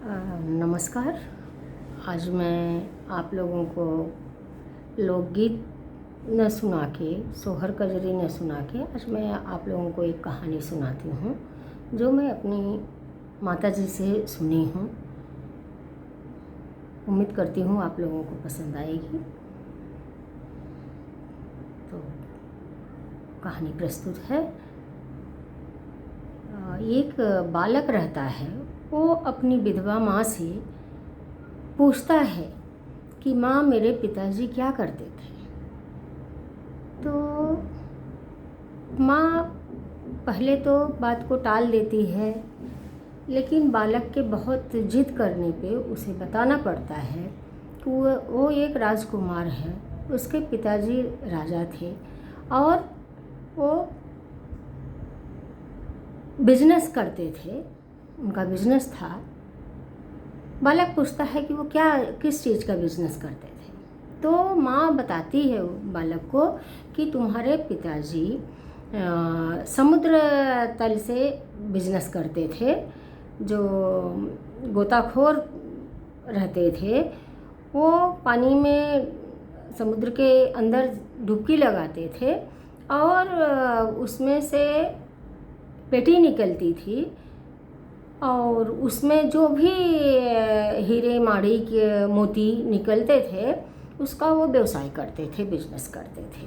नमस्कार। आज मैं आप लोगों को लोकगीत न सुना के, सोहर कजरी न सुना के, आज मैं आप लोगों को एक कहानी सुनाती हूँ जो मैं अपनी माताजी से सुनी हूँ। उम्मीद करती हूँ आप लोगों को पसंद आएगी। तो कहानी प्रस्तुत है। एक बालक रहता है। वो अपनी विधवा माँ से पूछता है कि माँ, मेरे पिताजी क्या करते थे। तो माँ पहले तो बात को टाल देती है, लेकिन बालक के बहुत जिद करने पे उसे बताना पड़ता है कि वो एक राजकुमार है। उसके पिताजी राजा थे और वो बिजनेस करते थे, उनका बिजनेस था। बालक पूछता है कि वो किस चीज़ का बिजनेस करते थे। तो माँ बताती है बालक को कि तुम्हारे पिताजी समुद्र तल से बिजनेस करते थे। जो गोताखोर रहते थे वो पानी में, समुद्र के अंदर डुबकी लगाते थे और उसमें से पेटी निकलती थी और उसमें जो भी हीरे माड़ी के मोती निकलते थे उसका वो व्यवसाय करते थे, बिजनेस करते थे।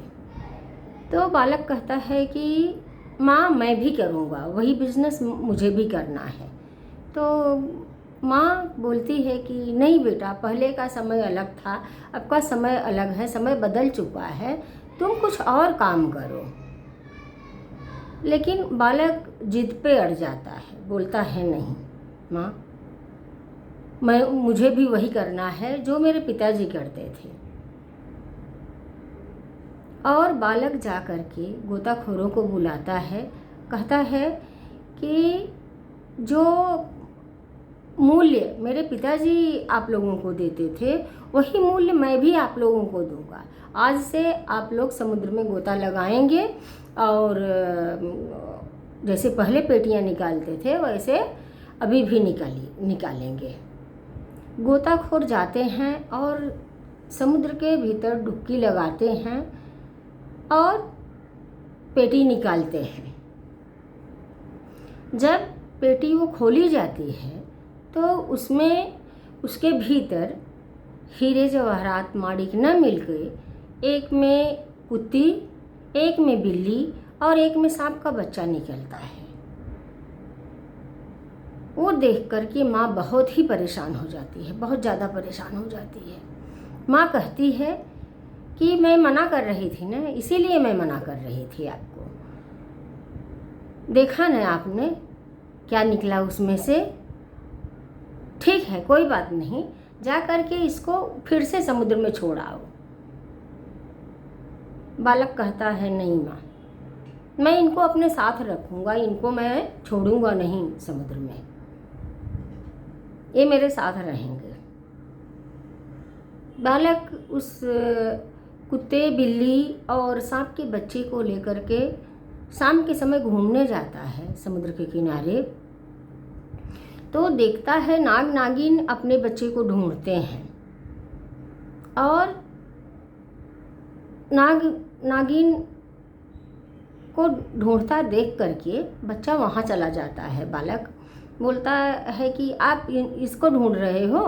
तो बालक कहता है कि माँ, मैं भी करूँगा, वही बिजनेस मुझे भी करना है। तो माँ बोलती है कि नहीं बेटा, पहले का समय अलग था, अब का समय अलग है, समय बदल चुका है, तुम कुछ और काम करो। लेकिन बालक जिद पे अड़ जाता है, बोलता है नहीं माँ, मुझे भी वही करना है जो मेरे पिताजी करते थे। और बालक जा कर के गोताखोरों को बुलाता है, कहता है कि जो मूल्य मेरे पिताजी आप लोगों को देते थे वही मूल्य मैं भी आप लोगों को दूंगा। आज से आप लोग समुद्र में गोता लगाएंगे और जैसे पहले पेटियां निकालते थे वैसे अभी भी निकालेंगे। गोताखोर जाते हैं और समुद्र के भीतर डुबकी लगाते हैं और पेटी निकालते हैं। जब पेटी वो खोली जाती है तो उसमें, उसके भीतर हीरे जवाहरात माणिक न मिलकर एक में कुत्ती, एक में बिल्ली और एक में सांप का बच्चा निकलता है। वो देख कर के माँ बहुत ही परेशान हो जाती है, बहुत ज़्यादा परेशान हो जाती है। माँ कहती है कि मैं मना कर रही थी ना, इसीलिए मैं मना कर रही थी आपको। देखा ना आपने क्या निकला उसमें से। ठीक है, कोई बात नहीं, जा कर के इसको फिर से समुद्र में छोड़ आओ। बालक कहता है नहीं माँ, मैं इनको अपने साथ रखूँगा, इनको मैं छोड़ूंगा नहीं समुद्र में, ये मेरे साथ रहेंगे। बालक उस कुत्ते, बिल्ली और सांप के बच्चे को लेकर के शाम के समय घूमने जाता है समुद्र के किनारे। तो देखता है नाग नागिन अपने बच्चे को ढूंढते हैं और नागिन को ढूंढता देख करके बच्चा वहाँ चला जाता है। बालक बोलता है कि आप इसको ढूंढ रहे हो।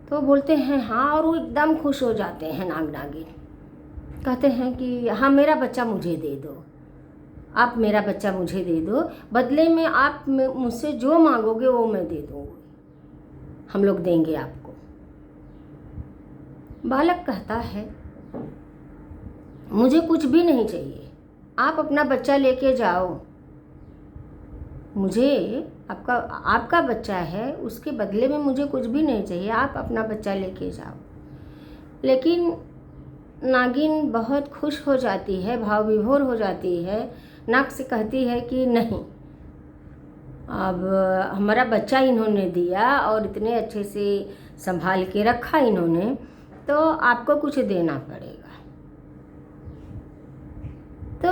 तो बोलते हैं हाँ, और वो एकदम खुश हो जाते हैं नाग नागिन। कहते हैं कि हाँ, मेरा बच्चा मुझे दे दो, आप मेरा बच्चा मुझे दे दो, बदले में आप मुझसे जो मांगोगे वो मैं दे दूँगी, हम लोग देंगे आपको। बालक कहता है मुझे कुछ भी नहीं चाहिए, आप अपना बच्चा लेके जाओ, मुझे आपका बच्चा है, उसके बदले में मुझे कुछ भी नहीं चाहिए, आप अपना बच्चा लेके जाओ। लेकिन नागिन बहुत खुश हो जाती है, भाव विभोर हो जाती है, नाग से कहती है कि नहीं, अब हमारा बच्चा इन्होंने दिया और इतने अच्छे से संभाल के रखा इन्होंने, तो आपको कुछ देना पड़ेगा। तो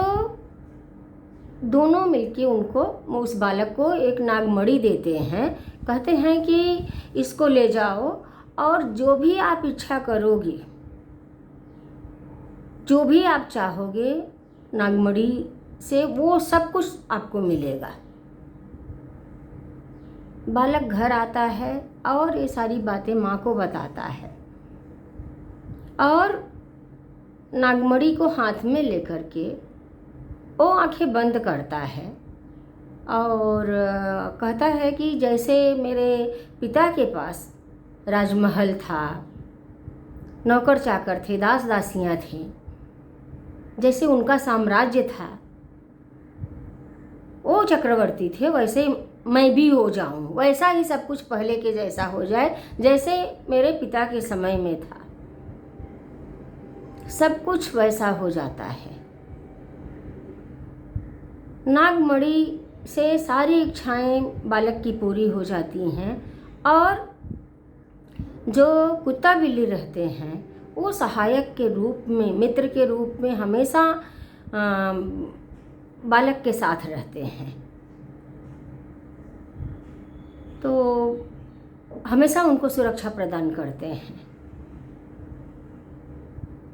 दोनों मिलके उनको, उस बालक को एक नागमणि देते हैं। कहते हैं कि इसको ले जाओ और जो भी आप इच्छा करोगे, जो भी आप चाहोगे, नागमणि से वो सब कुछ आपको मिलेगा। बालक घर आता है और ये सारी बातें माँ को बताता है और नागमणि को हाथ में लेकर के वो आंखें बंद करता है और कहता है कि जैसे मेरे पिता के पास राजमहल था, नौकर चाकर थे, दास दासियाँ थीं, जैसे उनका साम्राज्य था, वो चक्रवर्ती थे, वैसे मैं भी हो जाऊं, वैसा ही सब कुछ पहले के जैसा हो जाए जैसे मेरे पिता के समय में था। सब कुछ वैसा हो जाता है। नागमणि से सारी इच्छाएं बालक की पूरी हो जाती हैं और जो कुत्ता बिल्ली रहते हैं वो सहायक के रूप में, मित्र के रूप में हमेशा बालक के साथ रहते हैं। तो हमेशा उनको सुरक्षा प्रदान करते हैं।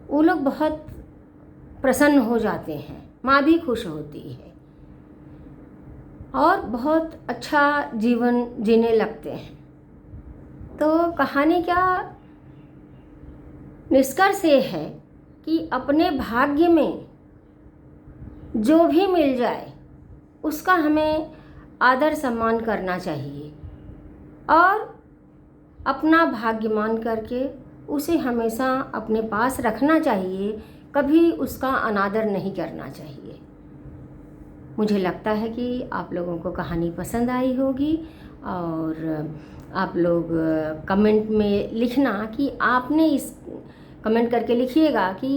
वो लोग बहुत प्रसन्न हो जाते हैं, माँ भी खुश होती है और बहुत अच्छा जीवन जीने लगते हैं। तो कहानी का निष्कर्ष ये है कि अपने भाग्य में जो भी मिल जाए उसका हमें आदर सम्मान करना चाहिए और अपना भाग्य मान करके उसे हमेशा अपने पास रखना चाहिए, कभी उसका अनादर नहीं करना चाहिए। मुझे लगता है कि आप लोगों को कहानी पसंद आई होगी और आप लोग कमेंट में लिखना कि आपने इस, कमेंट करके लिखिएगा कि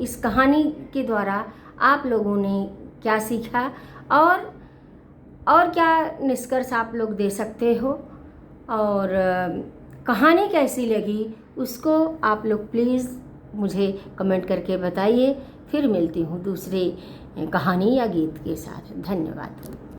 इस कहानी के द्वारा आप लोगों ने क्या सीखा और क्या निष्कर्ष आप लोग दे सकते हो और कहानी कैसी लगी उसको आप लोग प्लीज़ मुझे कमेंट करके बताइए। फिर मिलती हूँ दूसरे कहानी या गीत के साथ। धन्यवाद।